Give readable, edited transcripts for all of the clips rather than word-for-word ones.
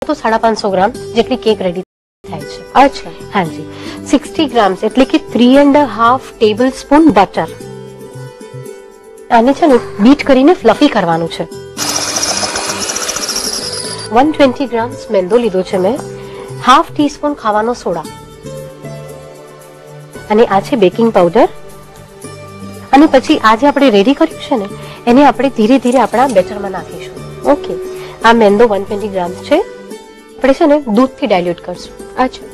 તો 550 ગ્રામ જેટલી cake ready થાય છે. અચ્છા, હાજી. 60 ગ્રામ્સ એટલે કે 3.5 ટેબલ સ્પૂન બટર. આને છે ને બીટ કરીને ફ્લફી કરવાનું છે. 120 ગ્રામ્સ મેંદો લીધો છે મેં, હાફ ટીસ્પૂન ખાવાનો સોડા, અને આ છે બેકિંગ પાવડર. અને પછી આ જે આપણે રેડી કર્યું છે ને એને આપણે ધીરે ધીરે આપણા બેટરમાં નાખીશું. ઓકે, આ મેંદો 120 ગ્રામ્સ છે, આપણે છે ને દૂધથી ડાયલ્યુટ કરશું. અચ્છા.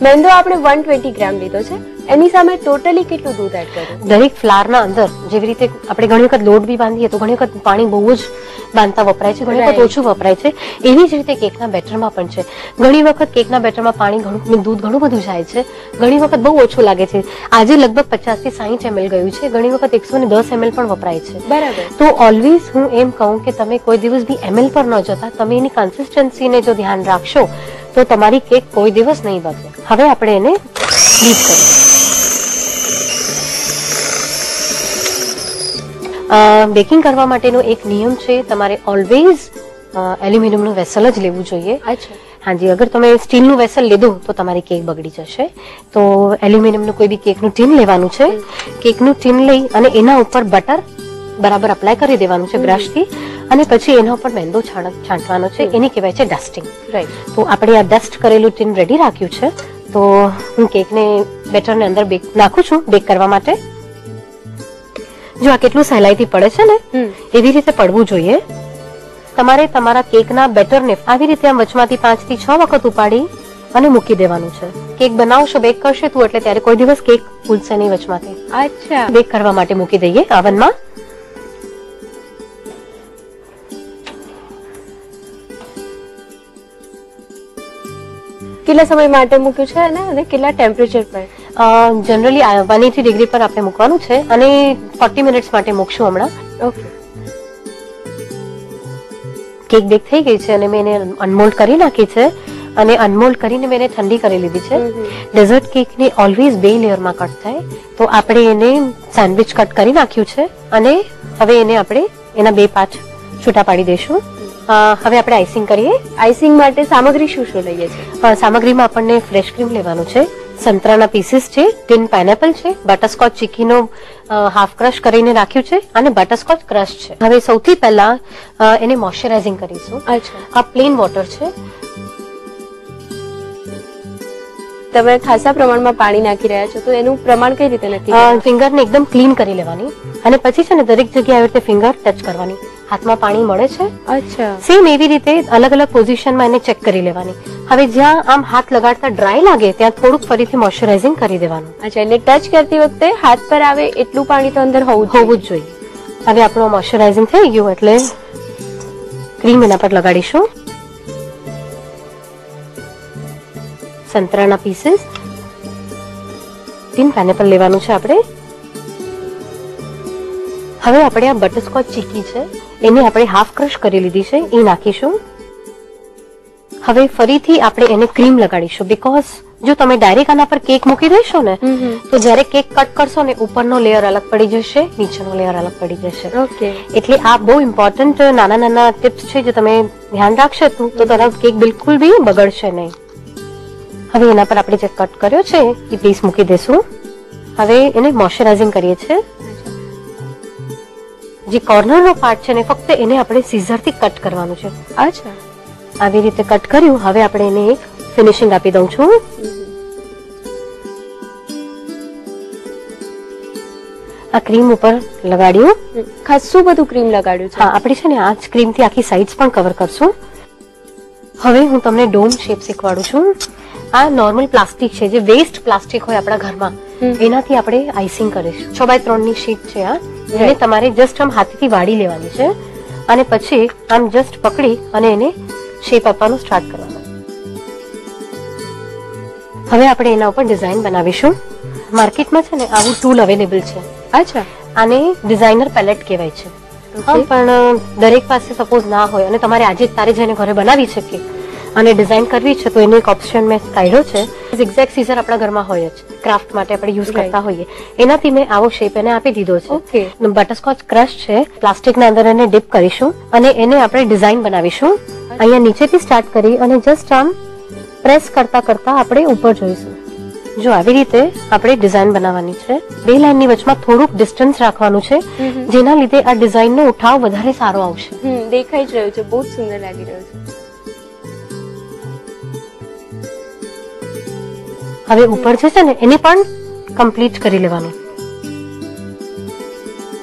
મેંદો આપણે 120 ગ્રામ લીધો છે, એની સામે ટોટલી કેટલું દૂધ એડ કર્યું? દરેક ફ્લાવરના અંદર જેવી રીતે આપણે ઘણી વખત લોટ બી બાંધીએ તો ઘણી વખત પાણી બહુ જ બાંધતા વપરાય છે, ઘણી વખત ઓછું વપરાય છે. એવી જ રીતે કેકના બેટરમાં પણ છે. ઘણી વખત કેકના બેટરમાં પાણી ઘણું, દૂધ ઘણું બધું જાય છે, ઘણી વખત બહુ ઓછું લાગે છે. આજે લગભગ 50 થી 60 ml ગયું છે, ઘણી વખત 110 ml પણ વપરાય છે. બરાબર. તો ઓલવેઝ હું એમ કહું કે તમે કોઈ દિવસ બી ml પર ન જતા તમે એની કન્સિસ્ટન્સીને જો ધ્યાન રાખશો તો તમારી કેક કોઈ દિવસ નહીં બગડે. હવે આપણે એને બીટ કરીએ. બેકિંગ કરવા માટેનો એક નિયમ છે, તમારે ઓલવેઝ એલ્યુમિનિયમનું વેસલ જ લેવું જોઈએ. અચ્છા. હાજી, અગર તમે સ્ટીલનું વેસલ લીધું તો તમારી કેક બગડી જશે. તો એલ્યુમિનિયમનું કોઈ બી કેકનું ટીન લેવાનું છે. કેકનું ટીન લઈ અને એના ઉપર બટર બરાબર અપ્લાય કરી દેવાનું છે બ્રશથી, અને પછી એના ઉપર મેંદો છાંટવાનો છે. એને કહેવાય છે ડસ્ટિંગ. રાઈટ. તો આપણે આ ડસ્ટ કરેલું ટીન રેડી રાખ્યું છે. તો હું કેકને બેટરને અંદર નાખું છું બેક કરવા માટે. જો આ કેટલું સહેલાઈથી પડે છે ને, એવી રીતે પડવું જોઈએ. તમારે તમારા કેકના બેટરને આવી રીતે આમ વચમાંથી 5 થી 6 વખત ઉપાડી અને મૂકી દેવાનું છે. કેક બનાવશો, બેક કરશે તું એટલે ત્યારે કોઈ દિવસ કેક ફૂલશે નહીં વચમાંથી. અચ્છા. બેક કરવા માટે મૂકી દઈએ ઓવનમાં. કેટલા સમય માટે મૂક્યું છે અને કેટલા ટેમ્પરેચર પર? જનરલી 180 ડિગ્રી પર આપણે મૂકવાનું છે અને 40 મિનિટ્સ માટે મૂકશું હમણાં. ઓકે. કેક બેક થઈ ગઈ છે અને મેં એને અનમોલ્ડ કરી નાખી છે, અને અનમોલ્ડ કરીને મેં એને ઠંડી કરી લીધી છે. ડેઝર્ટ કેકને ઓલવેઝ 2 લેયરમાં કટ થાય, તો આપણે એને સેન્ડવિચ કટ કરી નાખ્યું છે અને હવે એને આપણે એના 2 પાર્ટ છૂટા પાડી દઈશું. હવે આપણે આઈસિંગ કરીએ. આઈસિંગ માટે સામગ્રી શું શું લઈએ છીએ? સામગ્રીમાં આપણને ફ્રેશ ક્રીમ લેવાનું છે, સંતરાના પીસીસ છે, ટીન પાઇનેપલ છે, બટરસ્કોચ ચીકીનો હાફ ક્રશ કરીને રાખ્યું છે, અને બટરસ્કોચ ક્રશ છે. હવે સૌથી પહેલા એને મોઇશ્ચરાઇઝિંગ કરીશું. અચ્છા. આ પ્લેન વોટર છે. તમે ખાસા પ્રમાણમાં પાણી નાખી રહ્યા છો, તો એનું પ્રમાણ કઈ રીતે નક્કી? ફિંગરને એકદમ ક્લીન કરી લેવાની, અને પછી છે ને દરેક જગ્યાએ આવી રીતે ફિંગર ટચ કરવાની. હાથમાં પાણી મળે છે. અચ્છા. સેમ એવી રીતે અલગ અલગ પોઝિશનમાં એને ચેક કરી લેવાની. હવે જ્યાં આમ હાથ લગાડતા ડ્રાય લાગે ત્યાં થોડુંક ફરીથી મોઇશ્ચરાઇઝિંગ કરી દેવાનું. અચ્છા, એટલે ટચ કરતી વખતે હાથ પર આવે એટલું પાણી તો અંદર હોવું જ જોઈએ. હવે આપણું મોઇશ્ચરાઇઝિંગ થઈ ગયું એટલે ક્રીમ એના પર લગાડીશું. સંતરાના પીસીસ, ટીન પાઇનેપલ લેવાનું છે આપણે. હવે આપણે આ બટરસ્કોચ ચીકી છે એને આપણે હાફ ક્રશ કરી લીધી છે, એ નાખીશું. હવે ફરીથી આપણે એને ક્રીમ લગાડીશું, બીકોઝ જો તમે ડાયરેક્ટ આના પર કેક મૂકી દેશો ને તો જ્યારે કેક કટ કરશો ને ઉપરનો લેયર અલગ પડી જશે, નીચેનો લેયર અલગ પડી જશે. ઓકે. એટલે આ બહુ ઇમ્પોર્ટન્ટ નાના નાના ટિપ્સ છે, જો તમે ધ્યાન રાખશો તો તમારો કેક બિલકુલ બી બગડશે નહીં. હવે એના પર આપણે જે કટ કર્યો છે એ પીસ મૂકી દેશું. હવે એને મોઇશ્ચરાઇઝિંગ કરીએ છીએ. જે કોર્નરનો પાર્ટ છે ને ફક્ત એને આપણે સીઝરથી કટ કરવાનું છે. અચ્છા. આવી રીતે કટ કર્યું. હવે આપણે એને એક ફિનિશિંગ આપી દઉં છું. આ ક્રીમ ઉપર લગાડ્યું. ખાસું બધું ક્રીમ લગાડ્યું છે. હા, આપણે છે ને આ ક્રીમથી આખી સાઇડ્સ પણ કવર કરશું. હવે હું તમને ડોમ શેપ શીખવાડું છું. આ નોર્મલ પ્લાસ્ટિક છે, જે વેસ્ટ પ્લાસ્ટિક હોય આપણા ઘરમાં, એનાથી આપણે આઈસિંગ કરીશું. 6x3 ની શીટ છે આ, એને તમારે જસ્ટ આમ હાથથી વાળી લેવાની છે, અને પછી આમ જસ્ટ પકડી અને એને શેપ આપવાનું સ્ટાર્ટ કરવાનું. હવે આપણે એના ઉપર ડિઝાઇન બનાવીશું. માર્કેટમાં છે ને આવું ટૂલ અવેલેબલ છે. અચ્છા. આને ડિઝાઇનર પેલેટ કહેવાય છે. હા, પણ દરેક પાસે સપોઝ ના હોય અને તમારે આજે તારે જઈને ઘરે બનાવી છે કેક, અને ડિઝાઇન કરવી છે તો એનો એક ઓપ્શન મેં કાઢ્યો છે. ઝિગઝેગ સીઝર આપણા ઘરમાં હોય જ, ક્રાફ્ટ માટે આપણે યુઝ કરતા હોઈએ, એનાથી મેં આવો શેપ એને આપી દીધો છે. બટરસ્કોચ ક્રશ છે, પ્લાસ્ટિકના અંદર એને ડીપ કરીશું અને એને આપણે ડિઝાઇન બનાવીશું. અહીંયા નીચેથી સ્ટાર્ટ કરી અને જસ્ટ આમ પ્રેસ કરતા કરતા આપણે ઉપર જોઈશું. જો આવી રીતે આપણે ડિઝાઇન બનાવવાની છે. બે લાઈનની વચમાં થોડુંક ડિસ્ટન્સ રાખવાનું છે, જેના લીધે આ ડિઝાઇનનો ઉઠાવ વધારે સારો આવશે. દેખાઈ જ રહ્યું છે, બહુ સુંદર લાગી રહ્યું છે. હવે ઉપર જે છે ને એને પણ કમ્પ્લીટ કરી લેવાનું.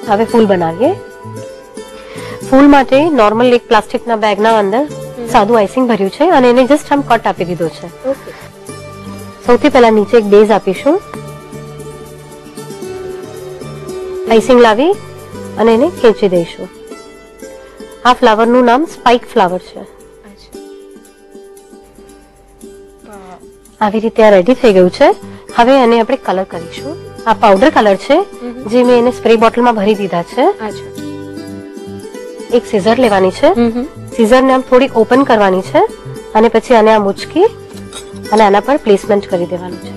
હવે ફૂલ બનાવીએ. ફૂલ માટે નોર્મલ એક પ્લાસ્ટિકના બેગના અંદર સાદું આઈસિંગ ભર્યું છે અને એને જસ્ટ આમ કટ આપી દીધો છે. સૌથી પહેલા નીચે એક બેઝ આપીશું, આઈસિંગ લાવી અને એને ખેંચી દઈશું. આ ફ્લાવરનું નામ સ્પાઇક ફ્લાવર છે. આવી રીતે આ રેડી થઈ ગયું છે. હવે એને આપણે કલર કરીશું. આ પાવડર કલર છે જે મેં એને સ્પ્રે બોટલમાં ભરી દીધા છે. એક સીઝર લેવાની છે, સીઝરને આમ થોડી ઓપન કરવાની છે અને પછી આને આમ ઉચકી અને આના પર પ્લેસમેન્ટ કરી દેવાનું છે.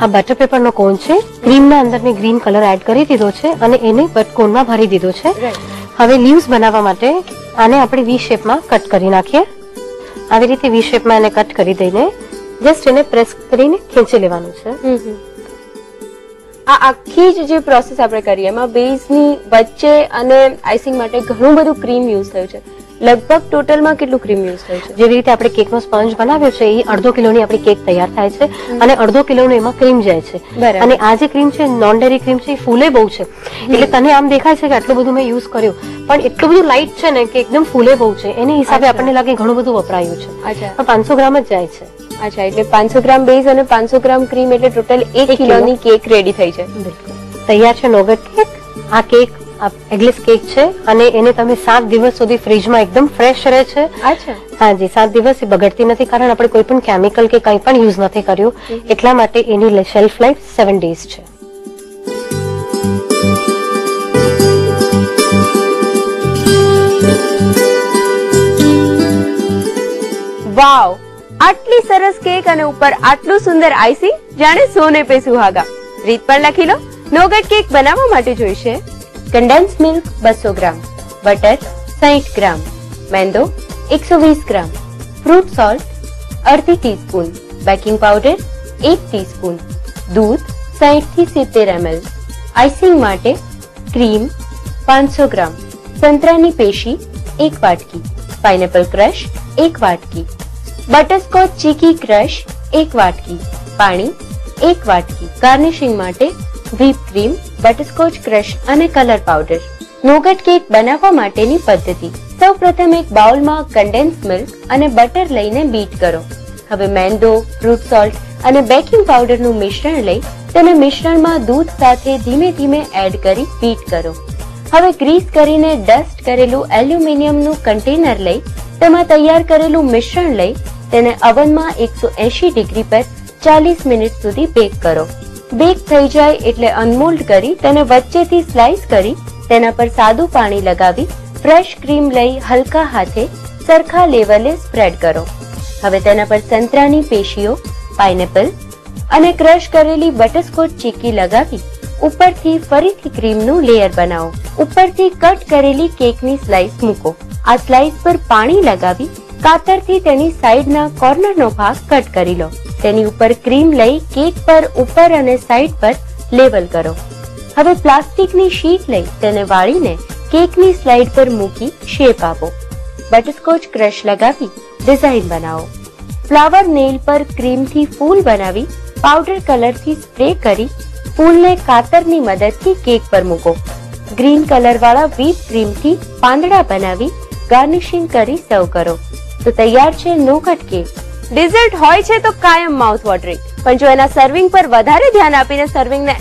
આ બટર પેપરનો કોન છે, ક્રીમના અંદર મેં ગ્રીન કલર એડ કરી દીધો છે અને એને કોનમાં ભરી દીધો છે. હવે લીવ્સ બનાવવા માટે આને આપણે વી શેપમાં કટ કરી નાખીએ. આવી રીતે વી શેપમાં એને કટ કરી દઈને જસ્ટ એને પ્રેસ કરીને ખેંચી લેવાનું છે. આ આખી જ જે પ્રોસેસ આપણે કરી એમાં બેઝની વચ્ચે અને આઈસિંગ માટે ઘણું બધું ક્રીમ યુઝ થયું છે. લગભગ ટોટલમાં કેટલું ક્રીમ યુઝ થયું છે? જેવી રીતે આપણે કેકનો સ્પંજ બનાવ્યો છે એ અડધો કિલોની આપણી કેક તૈયાર થાય છે અને અડધો કિલોનું એમાં ક્રીમ જાય છે. અને આ જે ક્રીમ છે નોન ડેરી ક્રીમ છે એ ફૂલે બહુ છે, એટલે તને આમ દેખાય છે કે આટલું બધું મેં યુઝ કર્યું, પણ એટલું બધું લાઇટ છે ને કે એકદમ ફૂલે બહુ છે. એની હિસાબે આપણને લાગે ઘણું બધું વપરાયું છે, પણ 500 ગ્રામ જ જાય છે. અચ્છા, એટલે 500 ગ્રામ બેઝ અને 500 ગ્રામ ક્રીમ એટલે ટોટલ 1 કિલોની કેક રેડી થઈ છે. બિલકુલ તૈયાર છે નોગટ કેક. આ કેક એગલેસ કેક છે અને એને તમે 7 દિવસ સુધી ફ્રીજમાં એકદમ ફ્રેશ રહે છે. હાજી, 7 દિવસ બગડતી નથી, કારણ આપણે કોઈ પણ કેમિકલ કે કંઈ પણ યુઝ નથી કર્યું, એટલા માટે એની શેલ્ફ લાઈફ 7 ડેઝ છે. વાવ, આટલી સરસ કેક અને ઉપર આટલું સુંદર આઈસિંગ, જાણે સોને પે સુહાગા. રીત પણ લખી લો. નોગટ કેક બનાવવા માટે જોઈશે કન્ડેન્સ મિલ્ક 200 ગ્રામ, બટર 60 ગ્રામ, મેંદો 120 ગ્રામ, ફ્રૂટ સોલ્ટ અડધી ટીસ્પૂન, બેકિંગ પાવડર 1 ટીસ્પૂન, દૂધ 60 થી 70 ml, આઈસિંગ માટે ક્રીમ 500 ગ્રામ, સંતરાની પેશી 1 વાટકી, પાઇનેપલ ક્રશ 1 વાટકી, બટરસ્કોચ ચીકી ક્રશ 1 વાટકી, પાણી 1 વાટકી. ગાર્નિશિંગ માટે વ્હીપ ક્રીમ, બટરસ્કોચ ક્રશ અને કલર પાવડર. નોગટ કેક બનાવવા માટેની પદ્ધતિ: સૌપ્રથમ એક બાઉલમાં કન્ડેન્સ મિલ્ક અને બટર લઈને બીટ કરો. હવે મેંદો, ફ્રૂટ સોલ્ટ અને બેકિંગ પાવડરનું મિશ્રણ લઈ તેને મિશ્રણમાં દૂધ સાથે ધીમે ધીમે એડ કરી બીટ કરો. હવે ગ્રીસ કરીને ડસ્ટ કરેલું એલ્યુમિનિયમનું કન્ટેનર લઈ તેમાં તૈયાર કરેલું મિશ્રણ લઈ તેને અવનમાં 180 ડિગ્રી પર 40 મિનિટ સુધી બેક કરો. બેક થઈ જાય એટલે અનમોલ્ડ કરી તેને વચ્ચેથી સ્લાઇસ કરી તેના પર સાદું પાણી લગાવી ફ્રેશ ક્રીમ લઈ હલકા હાથે સરખા લેવલે સ્પ્રેડ કરો. હવે તેના પર સંતરાની પેશીઓ, પાઇનેપલ અને ક્રશ કરેલી બટરસ્કોચ ચીકી લગાવી ઉપરથી ફરીથી ક્રીમનું લેયર બનાવો. ઉપરથી કટ કરેલી કેકની સ્લાઇસ મૂકો. આ સ્લાઇસ પર પાણી લગાવી કાતરથી તેની સાઈડના કોર્નરનો ભાગ કટ કરી લો. તેની ઉપર ક્રીમ લઈ કેક પર ઉપર અને સાઈડ પર લેવલ કરો. હવે પ્લાસ્ટિકની શીટ લઈ તેને વાળીને કેકની સ્લાઇડ પર મૂકી શેપ આપો. બટરસ્કોચ ક્રશ લગાવી ડિઝાઇન બનાવો. ફ્લાવર નેઇલ પર ક્રીમથી ફૂલ બનાવી પાવડર કલરથી સ્પ્રે કરી ફૂલને કાતરની મદદથી કેક પર મૂકો. ગ્રીન કલર વાળા વ્હીપ ક્રીમથી પાંદડા બનાવી ગાર્નિશિંગ કરી સર્વ કરો. તો તૈયાર છે નોગટ કેક. ડિઝર્ટ હોય છે તો કાયમ માઉથ વોટરિંગ, પણ જો એના સર્વિંગ પર વધારે ધ્યાન આપીને સર્વિંગને